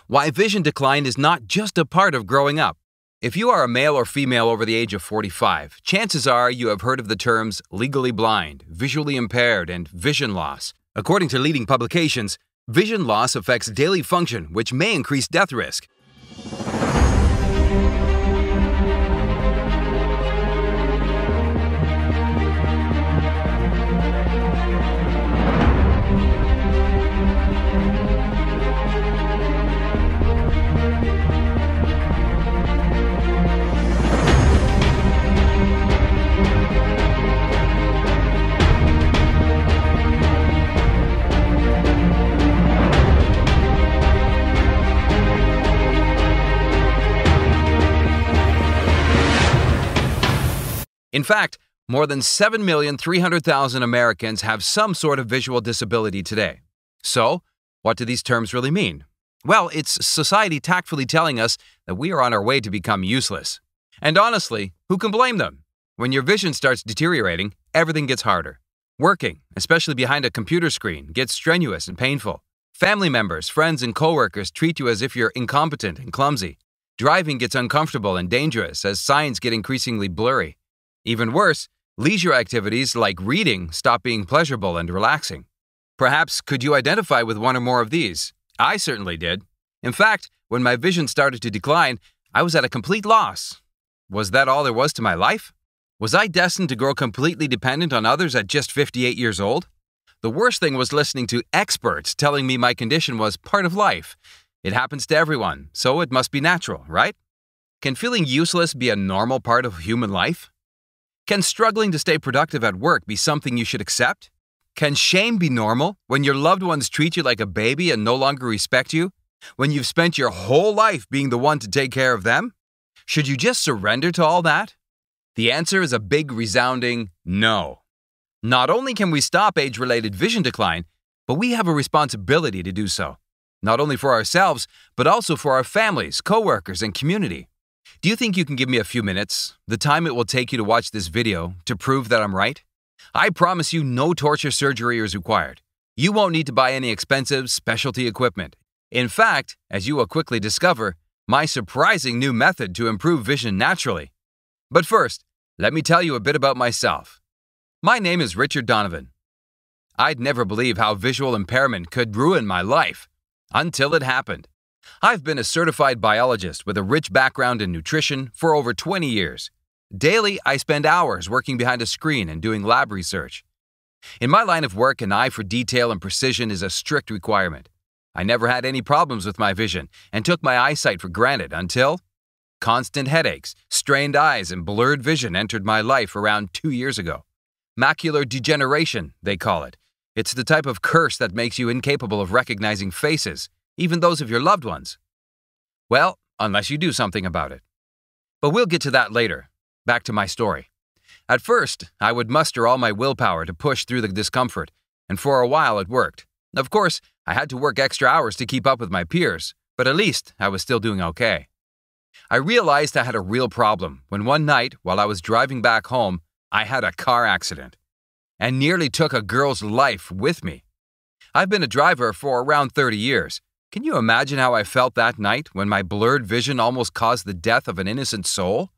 why vision decline is not just a part of growing up. If you are a male or female over the age of 45, chances are you have heard of the terms legally blind, visually impaired, and vision loss. According to leading publications, vision loss affects daily function, which may increase death risk. In fact, more than 7,300,000 Americans have some sort of visual disability today. So, what do these terms really mean? Well, it's society tactfully telling us that we are on our way to become useless. And honestly, who can blame them? When your vision starts deteriorating, everything gets harder. Working, especially behind a computer screen, gets strenuous and painful. Family members, friends, and coworkers treat you as if you're incompetent and clumsy. Driving gets uncomfortable and dangerous as signs get increasingly blurry. Even worse, leisure activities like reading stop being pleasurable and relaxing. Perhaps could you identify with one or more of these? I certainly did. In fact, when my vision started to decline, I was at a complete loss. Was that all there was to my life? Was I destined to grow completely dependent on others at just 58 years old? The worst thing was listening to experts telling me my condition was part of life. It happens to everyone, so it must be natural, right? Can feeling useless be a normal part of human life? Can struggling to stay productive at work be something you should accept? Can shame be normal when your loved ones treat you like a baby and no longer respect you? When you've spent your whole life being the one to take care of them? Should you just surrender to all that? The answer is a big resounding no. Not only can we stop age-related vision decline, but we have a responsibility to do so. Not only for ourselves, but also for our families, coworkers, and community. Do you think you can give me a few minutes, the time it will take you to watch this video, to prove that I'm right? I promise you no torture surgery is required. You won't need to buy any expensive specialty equipment. In fact, as you will quickly discover, my surprising new method to improve vision naturally. But first, let me tell you a bit about myself. My name is Richard Donovan. I'd never believe how visual impairment could ruin my life, until it happened. I've been a certified biologist with a rich background in nutrition for over 20 years. Daily, I spend hours working behind a screen and doing lab research. In my line of work, an eye for detail and precision is a strict requirement. I never had any problems with my vision and took my eyesight for granted until constant headaches, strained eyes, and blurred vision entered my life around 2 years ago. Macular degeneration, they call it. It's the type of curse that makes you incapable of recognizing faces, even those of your loved ones. Well, unless you do something about it. But we'll get to that later. Back to my story. At first, I would muster all my willpower to push through the discomfort, and for a while it worked. Of course, I had to work extra hours to keep up with my peers, but at least I was still doing okay. I realized I had a real problem when one night, while I was driving back home, I had a car accident and nearly took a girl's life with me. I've been a driver for around 30 years. Can you imagine how I felt that night when my blurred vision almost caused the death of an innocent soul?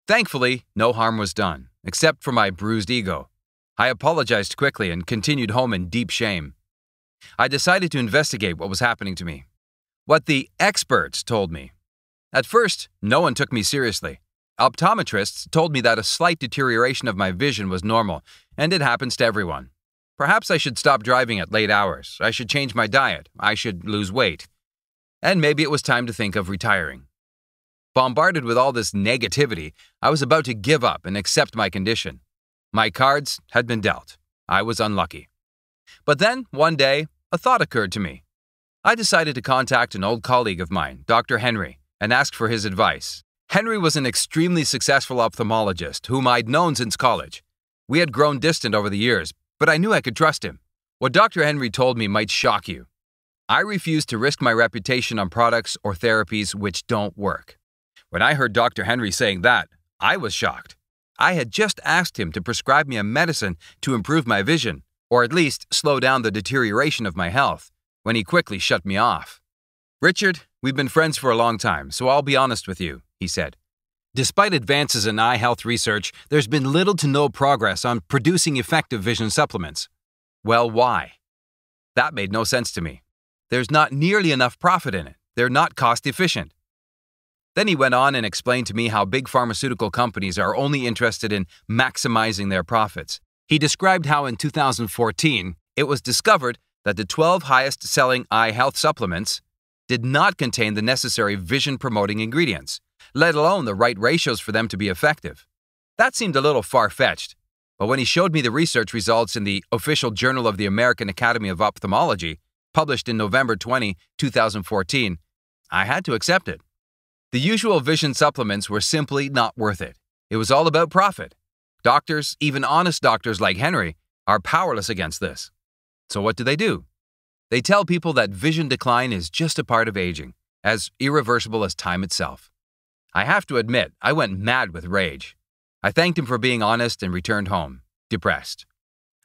Thankfully, no harm was done, except for my bruised ego. I apologized quickly and continued home in deep shame. I decided to investigate what was happening to me. What the experts told me. At first, no one took me seriously. Optometrists told me that a slight deterioration of my vision was normal, and it happens to everyone. Perhaps I should stop driving at late hours, I should change my diet, I should lose weight. And maybe it was time to think of retiring. Bombarded with all this negativity, I was about to give up and accept my condition. My cards had been dealt. I was unlucky. But then, one day, a thought occurred to me. I decided to contact an old colleague of mine, Dr. Henry, and ask for his advice. Henry was an extremely successful ophthalmologist whom I'd known since college. We had grown distant over the years, but I knew I could trust him. What Dr. Henry told me might shock you. I refuse to risk my reputation on products or therapies which don't work. When I heard Dr. Henry saying that, I was shocked. I had just asked him to prescribe me a medicine to improve my vision, or at least slow down the deterioration of my health, when he quickly shut me off. Richard, we've been friends for a long time, so I'll be honest with you, he said. Despite advances in eye health research, there's been little to no progress on producing effective vision supplements. Well, why? That made no sense to me. There's not nearly enough profit in it. They're not cost efficient. Then he went on and explained to me how big pharmaceutical companies are only interested in maximizing their profits. He described how in 2014, it was discovered that the 12 highest-selling eye health supplements did not contain the necessary vision-promoting ingredients, let alone the right ratios for them to be effective. That seemed a little far-fetched, but when he showed me the research results in the Official Journal of the American Academy of Ophthalmology, published in November 20, 2014, I had to accept it. The usual vision supplements were simply not worth it. It was all about profit. Doctors, even honest doctors like Henry, are powerless against this. So what do? They tell people that vision decline is just a part of aging, as irreversible as time itself. I have to admit, I went mad with rage. I thanked him for being honest and returned home, depressed.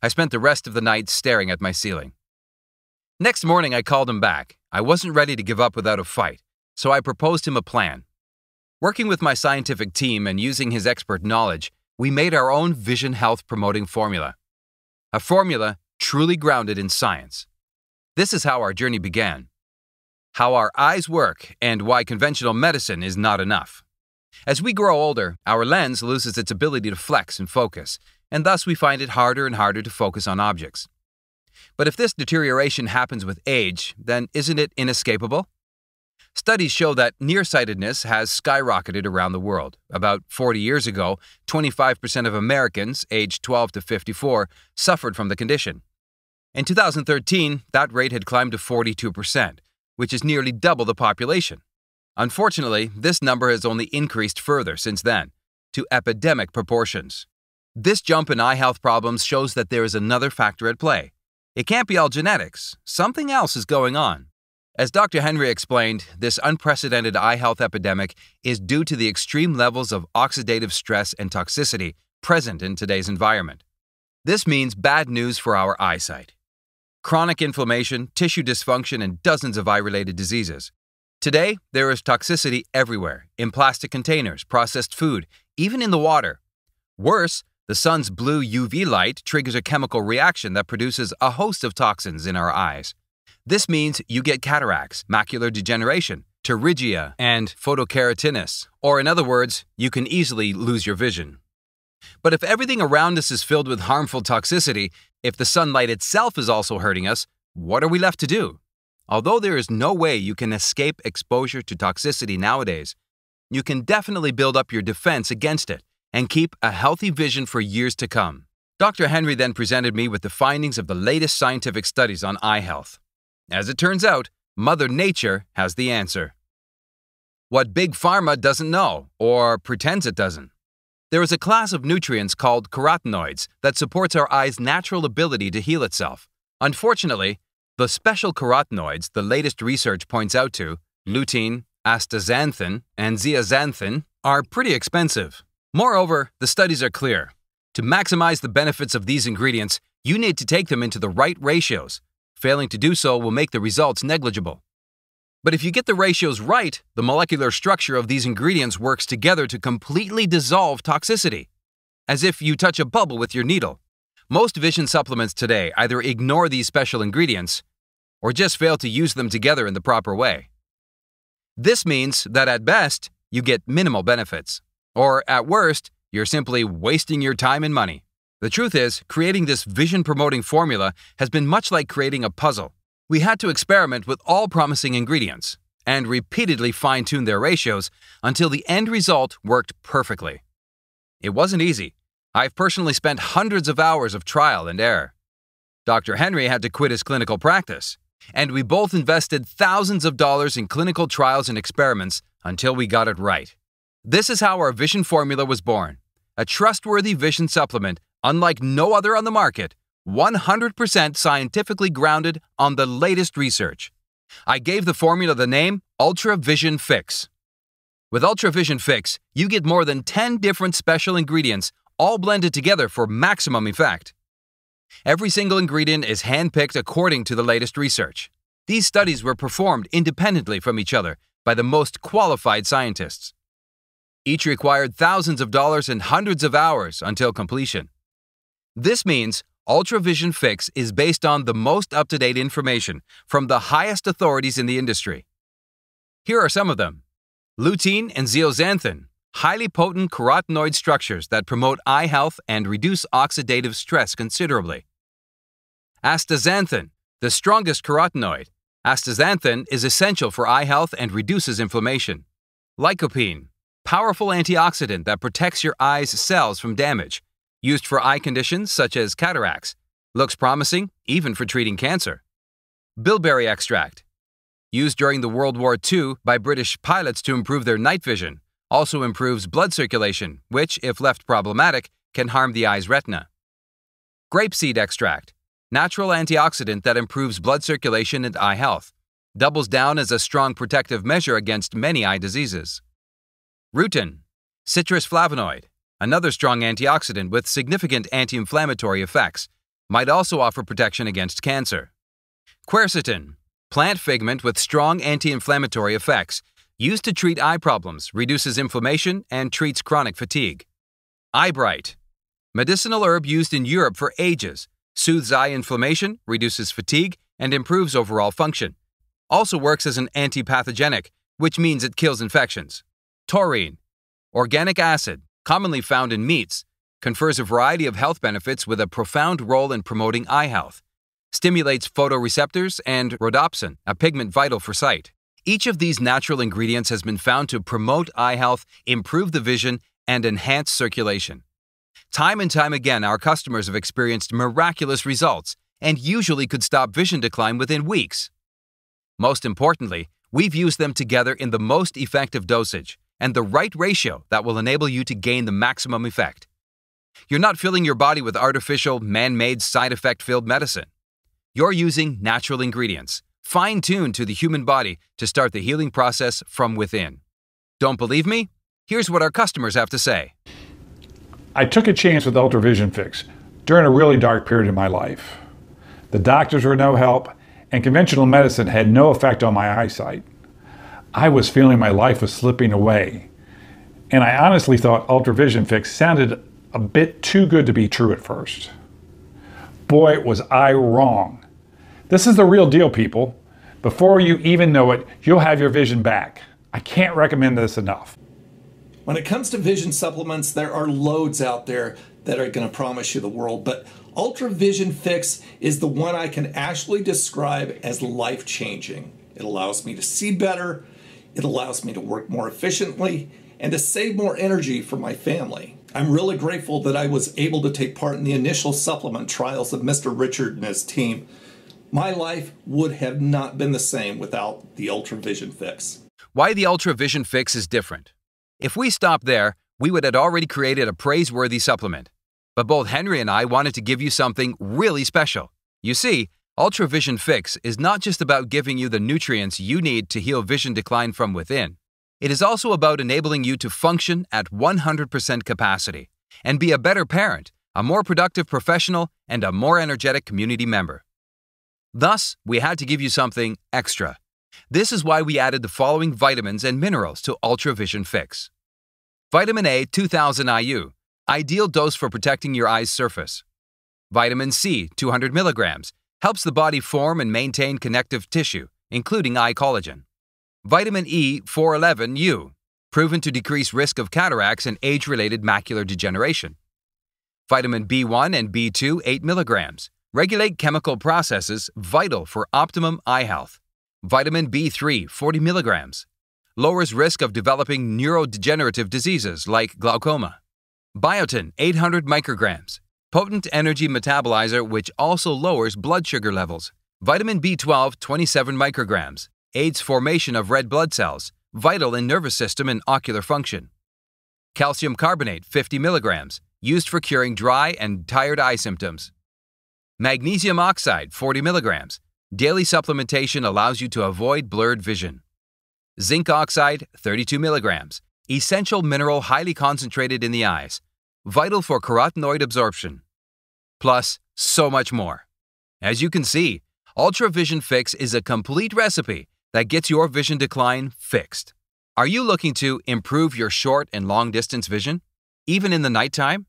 I spent the rest of the night staring at my ceiling. Next morning, I called him back. I wasn't ready to give up without a fight, so I proposed him a plan. Working with my scientific team and using his expert knowledge, we made our own vision health promoting formula. A formula truly grounded in science. This is how our journey began. How our eyes work and why conventional medicine is not enough. As we grow older, our lens loses its ability to flex and focus, and thus we find it harder and harder to focus on objects. But if this deterioration happens with age, then isn't it inescapable? Studies show that nearsightedness has skyrocketed around the world. About 40 years ago, 25% of Americans aged 12 to 54 suffered from the condition. In 2013, that rate had climbed to 42%, which is nearly double the population. Unfortunately, this number has only increased further since then, to epidemic proportions. This jump in eye health problems shows that there is another factor at play. It can't be all genetics. Something else is going on. As Dr. Henry explained, this unprecedented eye health epidemic is due to the extreme levels of oxidative stress and toxicity present in today's environment. This means bad news for our eyesight. Chronic inflammation, tissue dysfunction, and dozens of eye-related diseases. Today, there is toxicity everywhere, in plastic containers, processed food, even in the water. Worse, the sun's blue UV light triggers a chemical reaction that produces a host of toxins in our eyes. This means you get cataracts, macular degeneration, pterygia, and photokeratitis, or in other words, you can easily lose your vision. But if everything around us is filled with harmful toxicity, if the sunlight itself is also hurting us, what are we left to do? Although there is no way you can escape exposure to toxicity nowadays, you can definitely build up your defense against it and keep a healthy vision for years to come. Dr. Henry then presented me with the findings of the latest scientific studies on eye health. As it turns out, Mother Nature has the answer. What Big Pharma doesn't know, or pretends it doesn't. There is a class of nutrients called carotenoids that supports our eye's natural ability to heal itself. Unfortunately, the special carotenoids the latest research points out to, lutein, astaxanthin, and zeaxanthin, are pretty expensive. Moreover, the studies are clear. To maximize the benefits of these ingredients, you need to take them into the right ratios. Failing to do so will make the results negligible. But if you get the ratios right, the molecular structure of these ingredients works together to completely dissolve toxicity, as if you touch a bubble with your needle. Most vision supplements today either ignore these special ingredients or just fail to use them together in the proper way. This means that at best, you get minimal benefits, or at worst, you're simply wasting your time and money. The truth is, creating this vision-promoting formula has been much like creating a puzzle. We had to experiment with all promising ingredients and repeatedly fine-tune their ratios until the end result worked perfectly. It wasn't easy. I've personally spent hundreds of hours of trial and error. Dr. Henry had to quit his clinical practice, and we both invested thousands of dollars in clinical trials and experiments until we got it right. This is how our vision formula was born. A trustworthy vision supplement unlike no other on the market, 100% scientifically grounded on the latest research. I gave the formula the name Ultra Vision Fix. With Ultra Vision Fix, you get more than 10 different special ingredients, all blended together for maximum effect. Every single ingredient is handpicked according to the latest research. These studies were performed independently from each other by the most qualified scientists. Each required thousands of dollars and hundreds of hours until completion. This means UltraVision Fix is based on the most up-to-date information from the highest authorities in the industry. Here are some of them. Lutein and zeaxanthin, highly potent carotenoid structures that promote eye health and reduce oxidative stress considerably. Astaxanthin, the strongest carotenoid. Astaxanthin is essential for eye health and reduces inflammation. Lycopene, powerful antioxidant that protects your eye's cells from damage. Used for eye conditions such as cataracts. Looks promising even for treating cancer. Bilberry extract, used during the World War II by British pilots to improve their night vision, also improves blood circulation, which, if left problematic, can harm the eye's retina. Grapeseed extract, natural antioxidant that improves blood circulation and eye health, doubles down as a strong protective measure against many eye diseases. Rutin, citrus flavonoid, another strong antioxidant with significant anti-inflammatory effects, might also offer protection against cancer. Quercetin, plant pigment with strong anti-inflammatory effects, used to treat eye problems, reduces inflammation, and treats chronic fatigue. Eyebright, medicinal herb used in Europe for ages, soothes eye inflammation, reduces fatigue, and improves overall function. Also works as an antipathogenic, which means it kills infections. Taurine, organic acid, commonly found in meats, confers a variety of health benefits with a profound role in promoting eye health. Stimulates photoreceptors and rhodopsin, a pigment vital for sight. Each of these natural ingredients has been found to promote eye health, improve the vision, and enhance circulation. Time and time again, our customers have experienced miraculous results and usually could stop vision decline within weeks. Most importantly, we've used them together in the most effective dosage and the right ratio that will enable you to gain the maximum effect. You're not filling your body with artificial, man-made, side effect-filled medicine. You're using natural ingredients, fine-tuned to the human body to start the healing process from within. Don't believe me? Here's what our customers have to say. I took a chance with UltraVision Fix during a really dark period in my life. The doctors were no help, and conventional medicine had no effect on my eyesight. I was feeling my life was slipping away, and I honestly thought UltraVision Fix sounded a bit too good to be true at first. Boy, was I wrong. This is the real deal, people. Before you even know it, you'll have your vision back. I can't recommend this enough. When it comes to vision supplements, there are loads out there that are going to promise you the world, but UltraVision Fix is the one I can actually describe as life-changing. It allows me to see better, it allows me to work more efficiently, and to save more energy for my family. I'm really grateful that I was able to take part in the initial supplement trials of Mr. Richard and his team. My life would have not been the same without the UltraVision Fix. Why the UltraVision Fix is different. If we stopped there, we would have already created a praiseworthy supplement. But both Henry and I wanted to give you something really special. You see, UltraVision Fix is not just about giving you the nutrients you need to heal vision decline from within. It is also about enabling you to function at 100% capacity and be a better parent, a more productive professional, and a more energetic community member. Thus, we had to give you something extra. This is why we added the following vitamins and minerals to UltraVision Fix. Vitamin A 2000 IU, ideal dose for protecting your eye's surface. Vitamin C 200 milligrams, helps the body form and maintain connective tissue, including eye collagen. Vitamin E 411 U, proven to decrease risk of cataracts and age-related macular degeneration. Vitamin B1 and B2 8 milligrams, regulate chemical processes vital for optimum eye health. Vitamin B3 40 milligrams, lowers risk of developing neurodegenerative diseases like glaucoma. Biotin 800 micrograms, potent energy metabolizer which also lowers blood sugar levels. Vitamin B12 27 micrograms, aids formation of red blood cells, vital in nervous system and ocular function. Calcium carbonate 50 milligrams, used for curing dry and tired eye symptoms. Magnesium oxide 40 milligrams, daily supplementation allows you to avoid blurred vision. Zinc oxide 32 milligrams, essential mineral highly concentrated in the eyes, vital for carotenoid absorption. Plus, so much more. As you can see, Ultra Vision Fix is a complete recipe that gets your vision decline fixed. Are you looking to improve your short and long distance vision, even in the nighttime?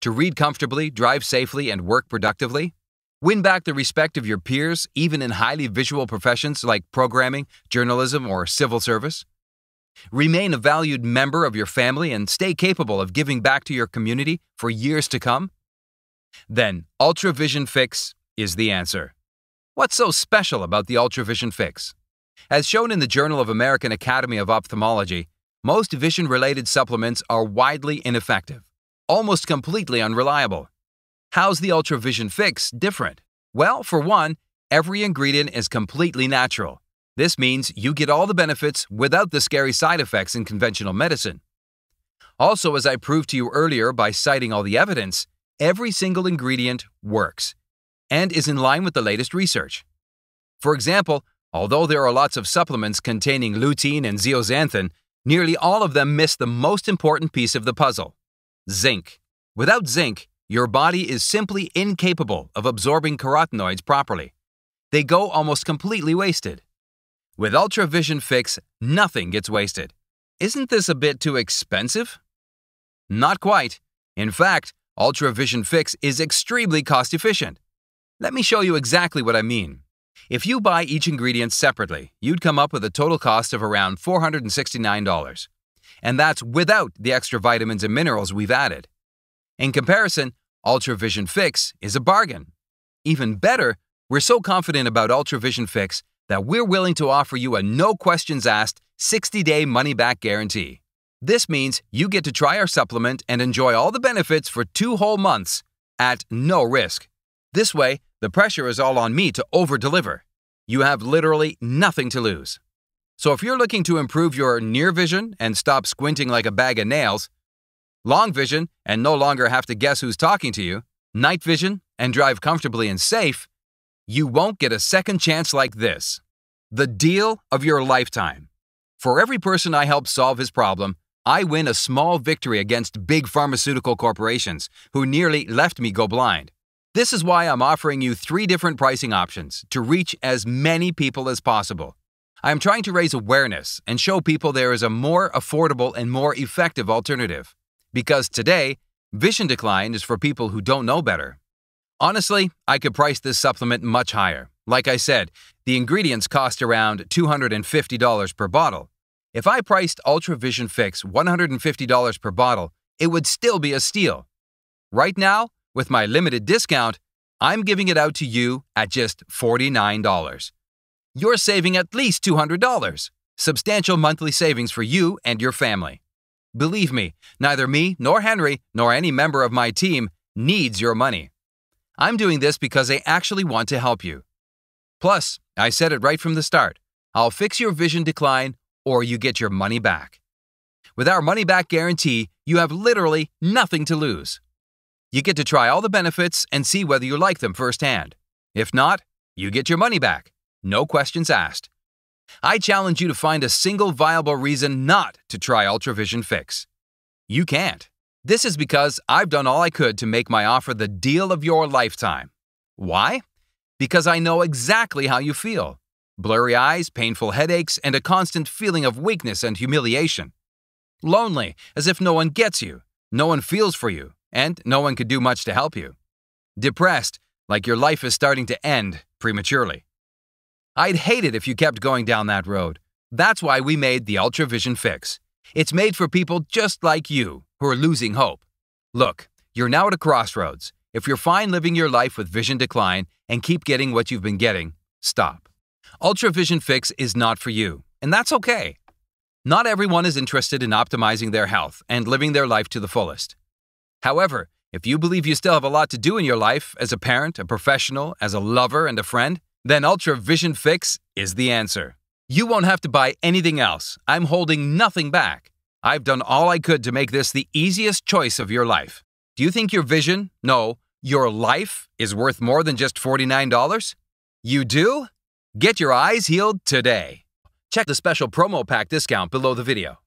To read comfortably, drive safely, and work productively? Win back the respect of your peers, even in highly visual professions like programming, journalism, or civil service? Remain a valued member of your family and stay capable of giving back to your community for years to come? Then Ultra Vision Fix is the answer. What's so special about the Ultra Vision Fix? As shown in the Journal of American Academy of Ophthalmology, most vision-related supplements are widely ineffective, almost completely unreliable. How's the Ultra Vision Fix different? Well, for one, every ingredient is completely natural. This means you get all the benefits without the scary side effects in conventional medicine. Also, as I proved to you earlier by citing all the evidence, every single ingredient works and is in line with the latest research. For example, although there are lots of supplements containing lutein and zeaxanthin, nearly all of them miss the most important piece of the puzzle: zinc. Without zinc, your body is simply incapable of absorbing carotenoids properly. They go almost completely wasted. With Ultra Vision Fix, nothing gets wasted. Isn't this a bit too expensive? Not quite. In fact, Ultra Vision Fix is extremely cost-efficient. Let me show you exactly what I mean. If you buy each ingredient separately, you'd come up with a total cost of around $469. And that's without the extra vitamins and minerals we've added. In comparison, Ultra Vision Fix is a bargain. Even better, we're so confident about Ultra Vision Fix that we're willing to offer you a no-questions-asked 60-day money-back guarantee. This means you get to try our supplement and enjoy all the benefits for 2 whole months at no risk. This way, the pressure is all on me to over-deliver. You have literally nothing to lose. So if you're looking to improve your near vision and stop squinting like a bag of nails, long vision and no longer have to guess who's talking to you, night vision and drive comfortably and safe, you won't get a second chance like this. The deal of your lifetime. For every person I help solve his problem, I win a small victory against big pharmaceutical corporations who nearly left me go blind. This is why I'm offering you 3 different pricing options to reach as many people as possible. I am trying to raise awareness and show people there is a more affordable and more effective alternative. Because today, vision decline is for people who don't know better. Honestly, I could price this supplement much higher. Like I said, the ingredients cost around $250 per bottle. If I priced Ultra Vision Fix $150 per bottle, it would still be a steal. Right now, with my limited discount, I'm giving it out to you at just $49. You're saving at least $200. Substantial monthly savings for you and your family. Believe me, neither me nor Henry nor any member of my team needs your money. I'm doing this because I actually want to help you. Plus, I said it right from the start, I'll fix your vision decline or you get your money back. With our money-back guarantee, you have literally nothing to lose. You get to try all the benefits and see whether you like them firsthand. If not, you get your money back. No questions asked. I challenge you to find a single viable reason not to try Ultra Vision Fix. You can't. This is because I've done all I could to make my offer the deal of your lifetime. Why? Because I know exactly how you feel. Blurry eyes, painful headaches, and a constant feeling of weakness and humiliation. Lonely, as if no one gets you, no one feels for you, and no one could do much to help you. Depressed, like your life is starting to end prematurely. I'd hate it if you kept going down that road. That's why we made the Ultra Vision Fix. It's made for people just like you who are losing hope. Look, you're now at a crossroads. If you're fine living your life with vision decline and keep getting what you've been getting, stop. Ultra Vision Fix is not for you, and that's okay. Not everyone is interested in optimizing their health and living their life to the fullest. However, if you believe you still have a lot to do in your life as a parent, a professional, as a lover, and a friend, then Ultra Vision Fix is the answer. You won't have to buy anything else. I'm holding nothing back. I've done all I could to make this the easiest choice of your life. Do you think your vision, no, your life, is worth more than just $49? You do? Get your eyes healed today. Check the special promo pack discount below the video.